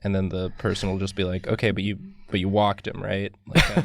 And then the person will just be like, okay, but you walked him, right? Like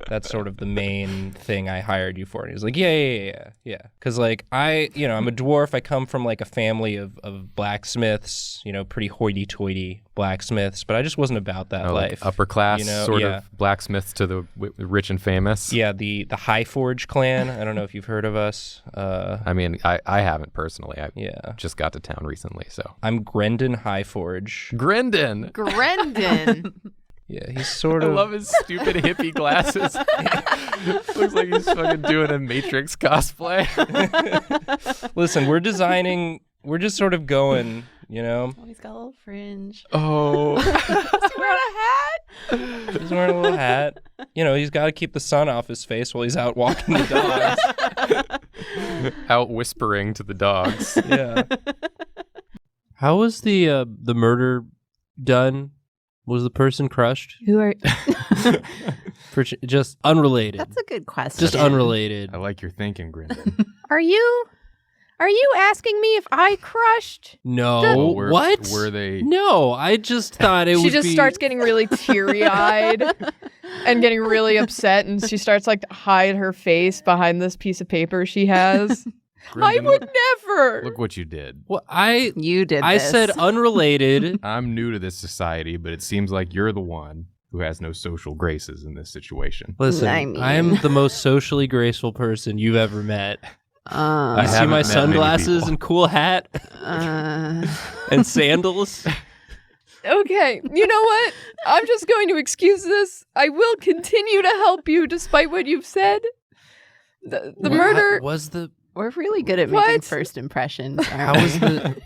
that's sort of the main thing I hired you for. And he's like, yeah. Because like I'm a dwarf. I come from like a family of blacksmiths, pretty hoity-toity blacksmiths, but I just wasn't about that life. Like upper class sort of blacksmiths to the rich and famous. Yeah, the Highforge clan. I don't know if you've heard of us. I mean, I haven't personally. I just got to town recently, so. I'm Grendan Highforge. Grendan. Yeah, he's sort of. I love his stupid hippie glasses. Looks like he's fucking doing a Matrix cosplay. Listen, we're just sort of going, Oh, he's got a little fringe. Oh. He's wearing a little hat. He's got to keep the sun off his face while he's out walking the dogs. Out whispering to the dogs. Yeah. How was the murder done? Was the person crushed? Who are... Just unrelated. That's a good question. Just unrelated. I like your thinking, Grendan. Are you asking me if I crushed? No. What? Were they? No, I just thought it would be... She just starts getting really teary-eyed and getting really upset, and she starts like to hide her face behind this piece of paper she has. Grendan, I would never. Look what you did. Well, You did I this. said unrelated. I'm new to this society, but it seems like you're the one who has no social graces in this situation. Listen, I mean- I'm the most socially graceful person you've ever met. You I see haven't my met many sunglasses people. and cool hat and sandals. Okay, you know what? I'm just going to excuse this. I will continue to help you despite what you've said. The murder... was the... We're really good at making first impressions. How was the...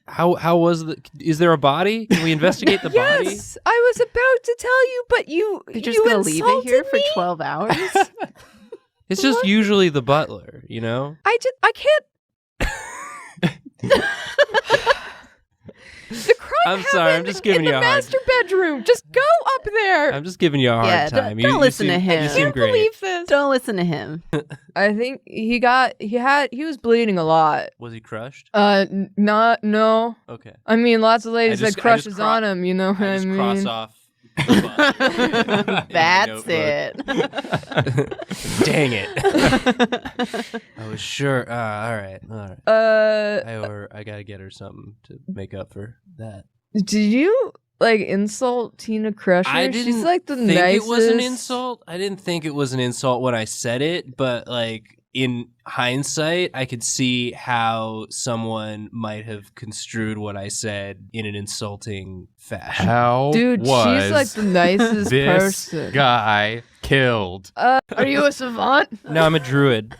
How was the... Is there a body? Can we investigate the body? Yes, I was about to tell you, but You're just going to leave it here for me? 12 hours? It's just usually the butler, I can't... The crime I'm sorry, I'm just giving in you the a hard master bedroom. Just go up there. I'm just giving you a hard time. Don't listen to him. You I seem can't great. believe this. Don't listen to him. I think he was bleeding a lot. Was he crushed? No. Okay. I mean, lots of ladies I just had crushes cro- on him, you know what I just mean? cross off the butler. That's In my it. Dang it. I was sure. All right. I gotta get her something to make up for that. Did you insult Tina Crusher? I didn't She's like the think nicest. it was an insult. I didn't think it was an insult when I said it, but in hindsight, I could see how someone might have construed what I said in an insulting fashion. How Dude, was she's like the nicest this person. guy killed? Are you a savant? No, I'm a druid.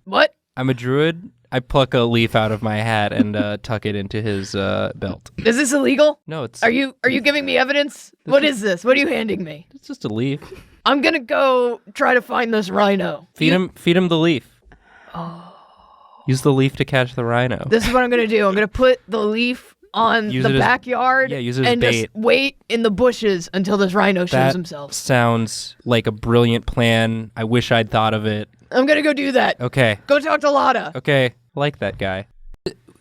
What? I'm a druid. I pluck a leaf out of my hat and tuck it into his belt. Is this illegal? No, it's Are you giving me evidence? What is this? What are you handing me? it's just a leaf. I'm gonna go try to find this rhino. Feed him the leaf. Oh. Use the leaf to catch the rhino. This is what I'm gonna do. I'm gonna put the leaf on Use the it as- backyard use it as and bait. just wait in the bushes until this rhino shows That himself. sounds like a brilliant plan. I wish I'd thought of it. I'm gonna go do that. Okay. Go talk to Lada. Okay. I like that guy.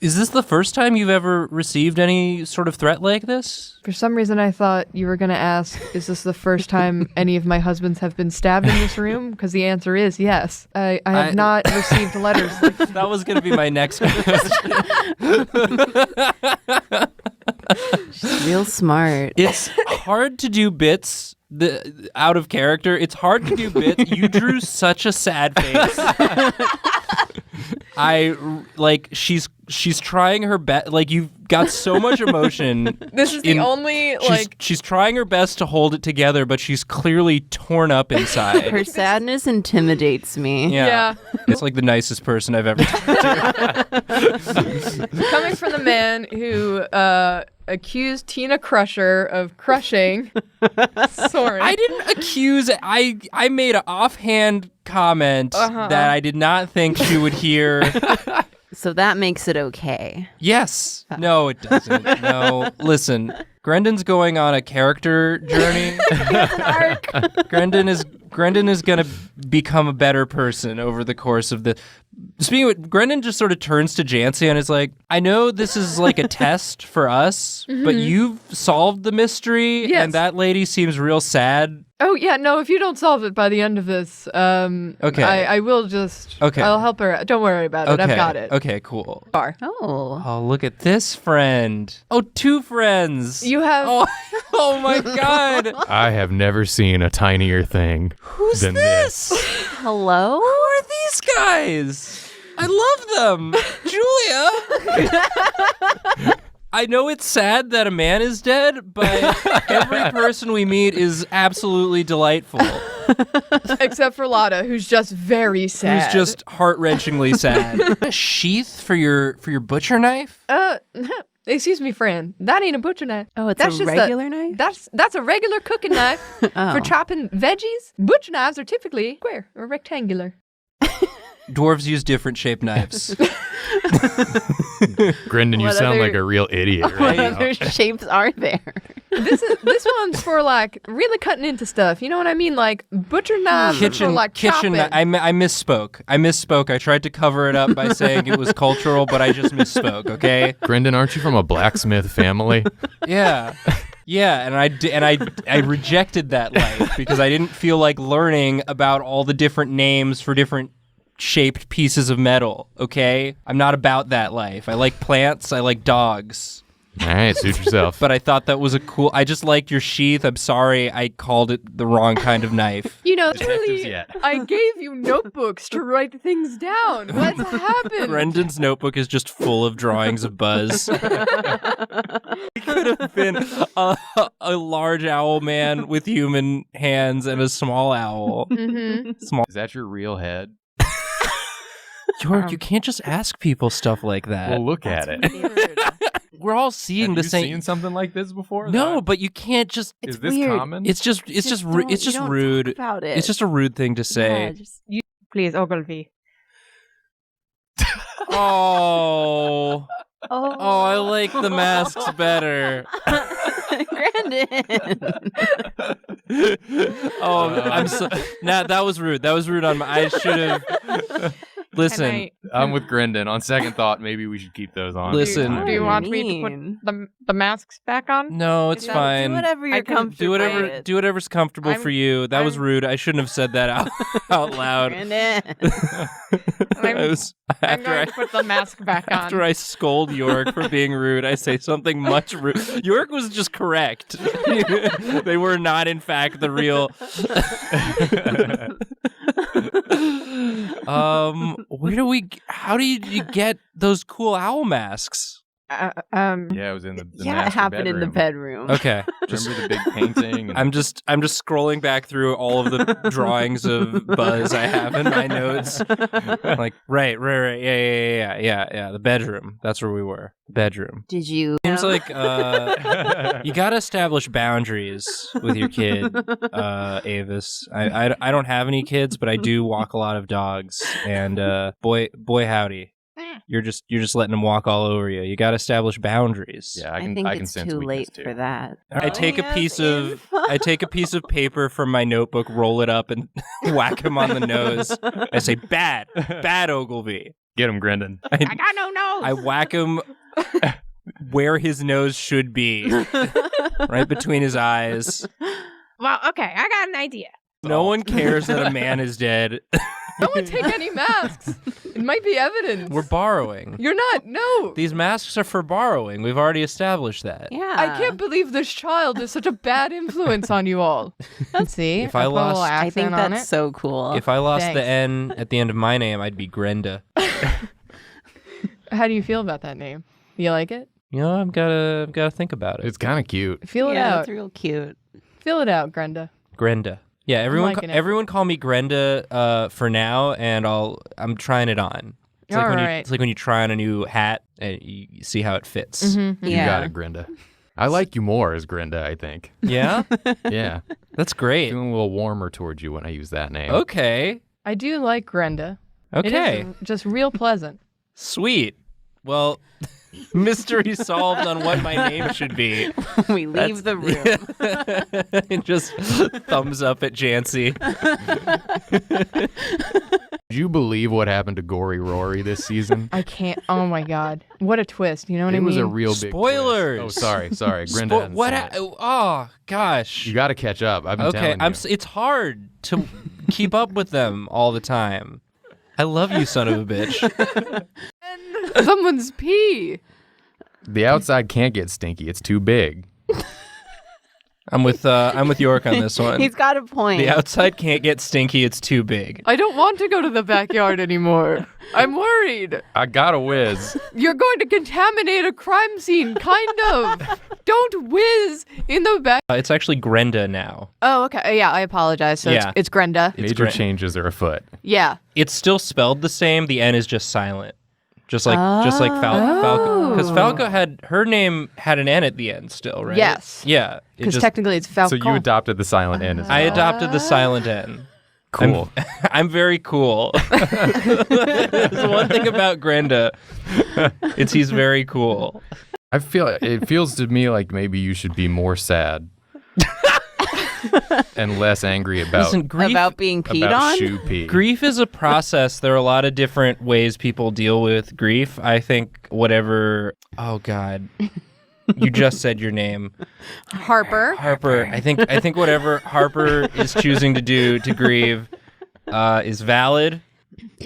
Is this the first time you've ever received any sort of threat like this? For some reason, I thought you were gonna ask, is this the first time any of my husbands have been stabbed in this room? Because the answer is yes. I have not received letters. That was going to be my next question. She's real smart. It's hard to do bits out of character. It's hard to do bits. You drew such a sad face. She's trying her best. You've got so much emotion. This is the only She's trying her best to hold it together, but she's clearly torn up inside. Her sadness intimidates me. Yeah. It's like the nicest person I've ever talked to. Coming from the man who accused Tina Crusher of crushing Soren. I didn't accuse. I made an offhand comment that I did not think she would hear. So that makes it okay. Yes. No, it doesn't. No. Listen, Grendan's going on a character journey. Grendan is gonna become a better person over the course of the. Speaking of, Grendan just sort of turns to Jancy and is like, "I know this is like a test for us, but you've solved the mystery, Yes. and that lady seems real sad." Oh yeah, no. If you don't solve it by the end of this, Okay. I will just. Okay. I'll help her. Don't worry about it. I've got it. Okay, cool. Oh. Oh, look at this friend. Oh, 2 friends. You have. Oh my God. I have never seen a tinier thing Who's than this? Hello? Who are these guys? I love them. Julia. I know it's sad that a man is dead, but every person we meet is absolutely delightful. Except for Lotta, who's just very sad. Who's just heart-wrenchingly sad. A sheath for your butcher knife? Excuse me, friend. That ain't a butcher knife. Oh, it's That's a just regular knife? That's a regular cooking knife for chopping veggies. Butcher knives are typically square or rectangular. Dwarves use different shaped knives. Grendan, you What sound other- like a real idiot What right now. other shapes are there? This one's for like really cutting into stuff. You know what I mean? Like butcher knives are for like chopping. I misspoke. I tried to cover it up by saying it was cultural, but I just misspoke. Okay. Grendan, aren't you from a blacksmith family? Yeah. Yeah, and I rejected that life because I didn't feel like learning about all the different names for different shaped pieces of metal, okay? I'm not about that life. I like plants, I like dogs. All right, suit yourself. But I thought that was I just liked your sheath. I'm sorry I called it the wrong kind of knife. You know, Detectives truly, yet. I gave you notebooks to write things down. What's happened? Brendan's notebook is just full of drawings of Buzz. He could have been a large owl man with human hands and a small owl. Mm-hmm. Is that your real head? York, you can't just ask people stuff like that. Well, look at it. We're all seeing Have the you same. seen something like this before? No, That- but you can't just. Is this weird. common? It's just rude. About it. It's just a rude thing to say. Yeah, just... Please, Ogilvy. Oh, oh, I like the masks better. Grendan. Oh, I'm so. Nah, that was rude. That was rude on my. I should have. Listen, I'm with Grendan. On second thought, maybe we should keep those on. Listen. Do you want me to Mean. put the masks back on? no, it's Is that- fine. Do whatever you're I can comfortable Do whatever's comfortable for you. That was rude. I shouldn't have said that out loud. Grendan. I was, I'm going to put the mask back on. after I scold York for being rude, I say something much rude. York was just correct. They were not, in fact, the real. Where do we? How do you get those cool owl masks? Yeah, it was in the Yeah, it master happened in the bedroom. Okay, Remember the big painting? And I'm just scrolling back through all of the drawings of Buzz I have in my notes. Like, right, yeah. The bedroom. That's where we were. Bedroom. Did you? Seems like you gotta establish boundaries with your kid, Avis. I don't have any kids, but I do walk a lot of dogs, and boy howdy. You're just letting them walk all over you. You got to establish boundaries. yeah, I think I can it's sense too weakness late too. for that. I take a piece of paper from my notebook, roll it up, and whack him on the nose. I say, "Bad Ogilvy." Get him, Grendan. I got no nose. I whack him where his nose should be, right between his eyes. Well, okay, I got an idea. No one cares that a man is dead. No one take any masks. It might be evidence. We're borrowing. You're not. No. These masks are for borrowing. We've already established that. Yeah. I can't believe this child is such a bad influence on you all. Let's see. If I put a little lost- I think accent on that's it. so cool. If I lost Thanks. the N at the end of my name, I'd be Grenda. How do you feel about that name? You like it? You know, I've gotta think about it. It's kind of cute. Feel it yeah, out. it's real cute. Feel it out, Grenda. Grenda. Yeah, liking it. everyone call me Grenda for now, and I'm trying it on. It's like All when right. it's like when you try on a new hat and you see how it fits. Mm-hmm. You got it, Grenda. I like you more as Grenda, I think. Yeah, Yeah. that's great. Feeling a little warmer towards you when I use that name. Okay, I do like Grenda. okay, It is just real pleasant. sweet. Well, Mystery solved on what my name should be. We leave the room. And just thumbs up at Jancy. Did you believe what happened to Gory Rory this season? I can't. Oh my god, what a twist! You know what I It mean? was a real big Spoilers. twist. Oh, sorry. Grendan. What? Oh gosh. You got to catch up. I've been telling you. It's hard to keep up with them all the time. I love you, son of a bitch. Someone's pee. The outside can't get stinky. It's too big. I'm with York on this one. He's got a point. The outside can't get stinky. It's too big. I don't want to go to the backyard anymore. I'm worried. I got a whiz. You're going to contaminate a crime scene, kind of. Don't whiz in the back. It's actually Grenda now. Oh, okay. Yeah, I apologize. So Yeah. it's Grenda. Major changes are afoot. Yeah. It's still spelled the same. The N is just silent. Just like Falco. Because Falco her name had an N at the end still, right? Yes. Yeah. Because technically it's Falcon. So you adopted the silent N as well. I adopted the silent N. Cool. I'm very cool. There's one thing about Grenda. He's very cool. It feels to me like maybe you should be more sad. And less angry about Listen, about being peed on? shoe pee. Grief is a process. There are a lot of different ways people deal with grief. I think whatever. Oh God, you just said your name, Harper. Harper. I think whatever Harper is choosing to do to grieve is valid.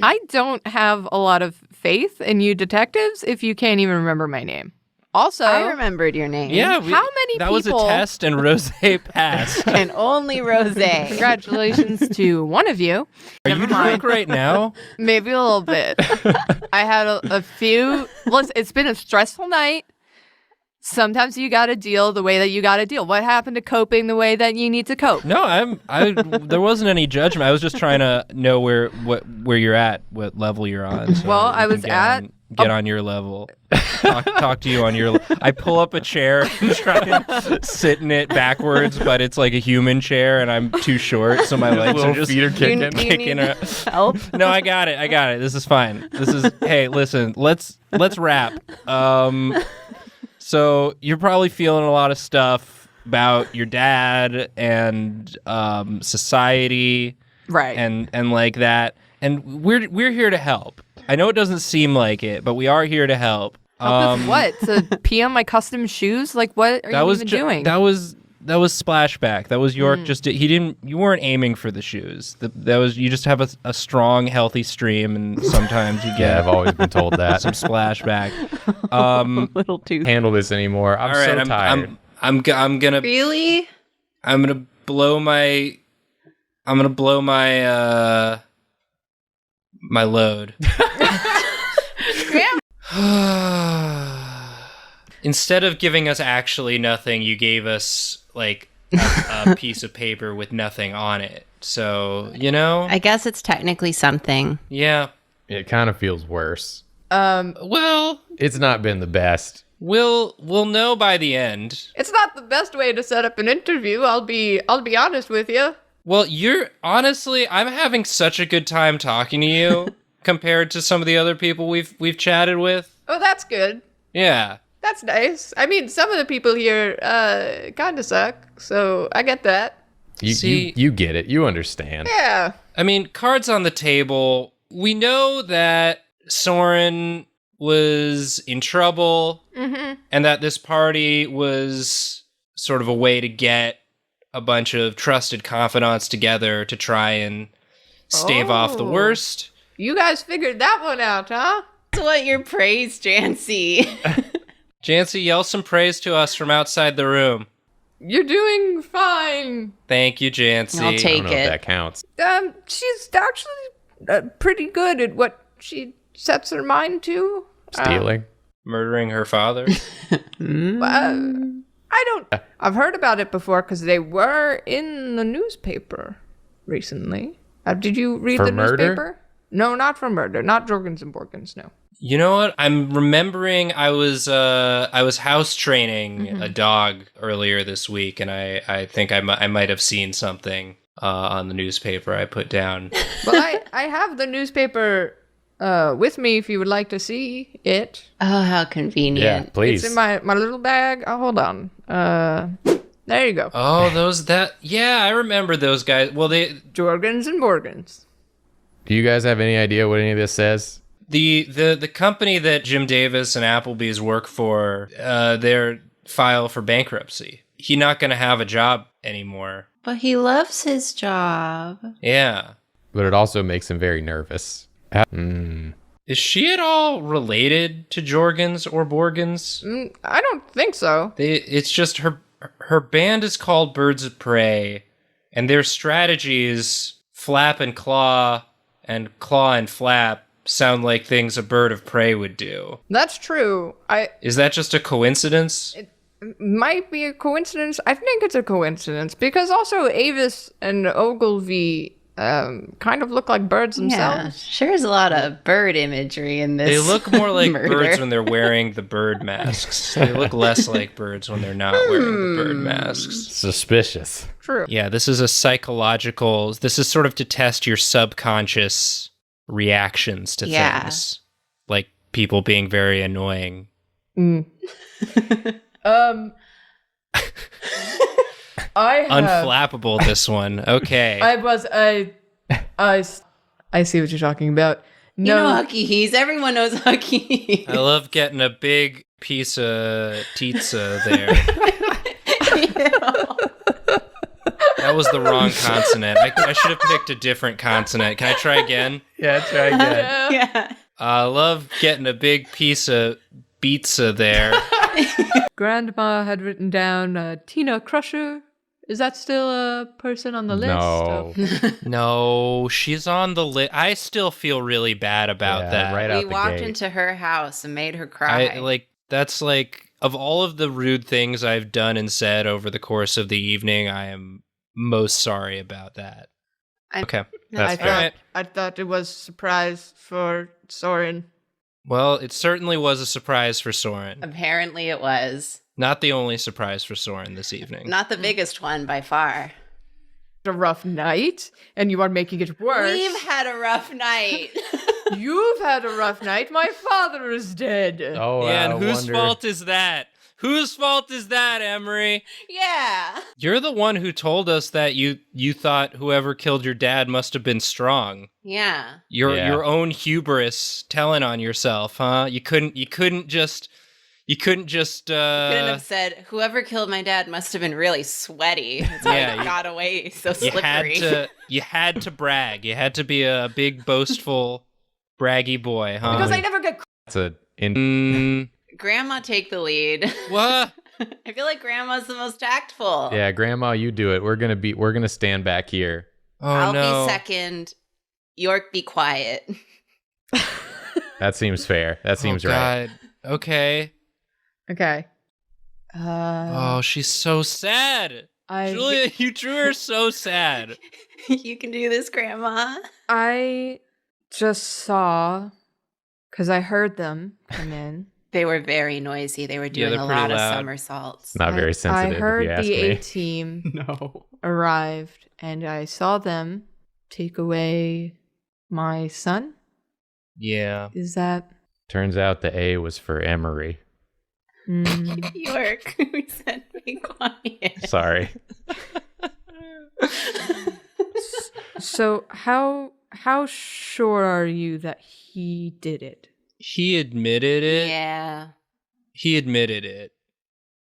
I don't have a lot of faith in you detectives if you can't even remember my name. Also, I remembered your name. Yeah, How many that was a people- test, and Rose passed. And only Rosé. congratulations to one of you. Are you drunk right now? Maybe a little bit. I had a few. Listen, it's been a stressful night. Sometimes you got to deal the way that you got to deal. What happened to coping the way that you need to cope? No, there wasn't any judgment. I was just trying to know where you're at, what level you're on. So Well, I we was can at get on your level. Talk to you on your. I pull up a chair and try and sit in it backwards, but it's like a human chair, and I'm too short, so my legs are Little just feet are kicking. Do you kicking. need help? No, I got it. This is fine. Hey, listen, let's wrap. So you're probably feeling a lot of stuff about your dad and society, Right. and like that. And we're here to help. I know it doesn't seem like it, but we are here to help. Help with what? To pee on my custom shoes? Like, what are you even doing? That was splashback. That was York. You weren't aiming for the shoes. You just have a strong, healthy stream, and sometimes you Yeah, get I've always been told that. some splashback. A little too. Handle this anymore. I'm All right, so tired. I'm gonna Really? I'm gonna blow my my load. Instead of giving us actually nothing, you gave us like a piece of paper with nothing on it. So, I guess it's technically something. yeah. It kind of feels worse. Well, It's not been the best. we'll know by the end. It's not the best way to set up an interview. I'll be honest with you. Well, I'm having such a good time talking to you compared to some of the other people we've chatted with. Oh, that's good. Yeah. That's nice. I mean, some of the people here kind of suck, so I get that. You get it. You understand. Yeah. I mean, cards on the table. We know that Soren was in trouble and that this party was sort of a way to get a bunch of trusted confidants together to try and stave off the worst. You guys figured that one out, huh? That's what your praise, Jancy. Jancy, yell some praise to us from outside the room. You're doing fine. Thank you, Jancy. I'll I take don't know if it. that counts. She's actually pretty good at what she sets her mind to. Stealing. Murdering her father. I've heard about it before because they were in the newspaper recently. Did you read For the murder? newspaper? No, not for murder. Not Jorgens and Borgens, no. You know what? I'm remembering I was house training a dog earlier this week, and I think I might have seen something on the newspaper I put down. Well, I have the newspaper with me if you would like to see it. Oh, how convenient. Yeah, please. It's in my little bag. Oh, hold on. There you go. Oh, yeah, I remember those guys. Well, Jorgens and Borgens. Do you guys have any idea what any of this says? the company that Jim Davis and Applebee's work for, their file for bankruptcy. He's not going to have a job anymore. But he loves his job. Yeah. But it also makes him very nervous. Is she at all related to Jorgens or Borgens? I don't think so. It's just her band is called Birds of Prey, and their strategies, flap and claw and flap, sound like things a bird of prey would do. That's true. Is that just a coincidence? It might be a coincidence. I think it's a coincidence because also Avis and Ogilvy kind of look like birds Yeah, themselves. sure is a lot of bird imagery in this. They look more like murder. birds when they're wearing the bird masks. They look less like birds when they're not wearing the bird masks. Suspicious. True. Yeah, this is this is sort of to test your subconscious reactions to things. Like people being very annoying. I have, Unflappable, this one. Okay. I see what you're talking about. You No, know Hucky He's. Everyone knows Hucky. I love getting a big piece of pizza there. That was the wrong consonant. I should have picked a different consonant. Can I try again? Yeah, try again. Yeah. I love getting a big piece of pizza there. Grandma had written down Tina Crusher. Is that still a person on the list? No. No, she's on the list. I still feel really bad about Yeah, that. right out We the walked gate. into her house and made her cry. That's like, of all of the rude things I've done and said over the course of the evening, I am most sorry about that. Okay. That's I fair. thought, Alright. I thought it was a surprise for Soren. Well, it certainly was a surprise for Soren. Apparently it was. Not the only surprise for Soren this evening. Not the biggest one by far. A rough night, and you are making it worse. We've had a rough night. You've had a rough night. My father is dead. Oh, Yeah, I and whose wonder- fault is that? Whose fault is that, Emery? Yeah. You're the one who told us that you thought whoever killed your dad must have been strong. Yeah. Your own hubris telling on yourself, huh? You couldn't just Couldn't have said whoever killed my dad must have been really sweaty. That's why Yeah, he got away so you slippery. had to brag. You had to be a big boastful braggy boy, huh? Because I never get. It's a Grandma, take the lead. What? I feel like Grandma's the most tactful. Yeah, Grandma, you do it. We're gonna stand back here. Oh I'll no. be second. York, be quiet. That seems fair. That seems right. God. Okay. Okay. Oh, she's so sad. Julia, you drew her so sad. You can do this, Grandma. I just saw, because I heard them come in. They were very noisy. They were doing they're a pretty lot loud. of somersaults. Not very sensitive, I heard if you ask the me. A-team No. arrived, and I saw them take away my son. Yeah. Is that? Turns out the A was for Emery. York, we said be quiet. Sorry. So how sure are you that he did it? He admitted it. Yeah. He admitted it.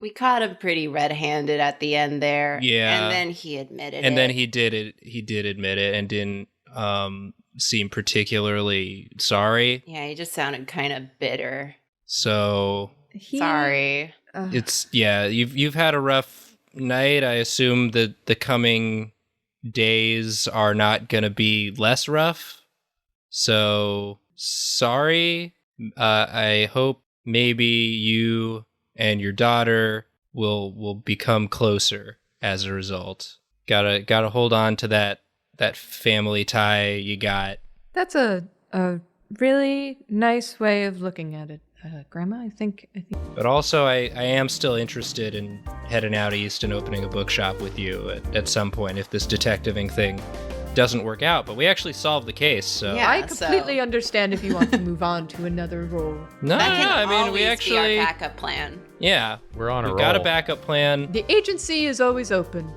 We caught him pretty red-handed at the end there. Yeah. And then he admitted it. And then he did it. He did admit it and didn't seem particularly sorry. Yeah, he just sounded kind of bitter. So Sorry. you've had a rough night. I assume that the coming days are not going to be less rough. So sorry. I hope maybe you and your daughter will become closer as a result. Gotta hold on to that family tie you got. That's a really nice way of looking at it, Grandma. I think. But also, I am still interested in heading out east and opening a bookshop with you at some point if this detectiving thing doesn't work out, but we actually solved the case. So Yeah. I completely understand if you want to move on to another role. no, That can I mean, we always actually, be our backup plan. yeah, We're on a we roll. got a backup plan. The agency is always open.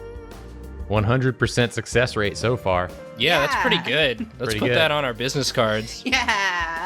100% success rate so far. Yeah, that's pretty Yeah. good. Let's Pretty put good. that on our business cards. Yeah.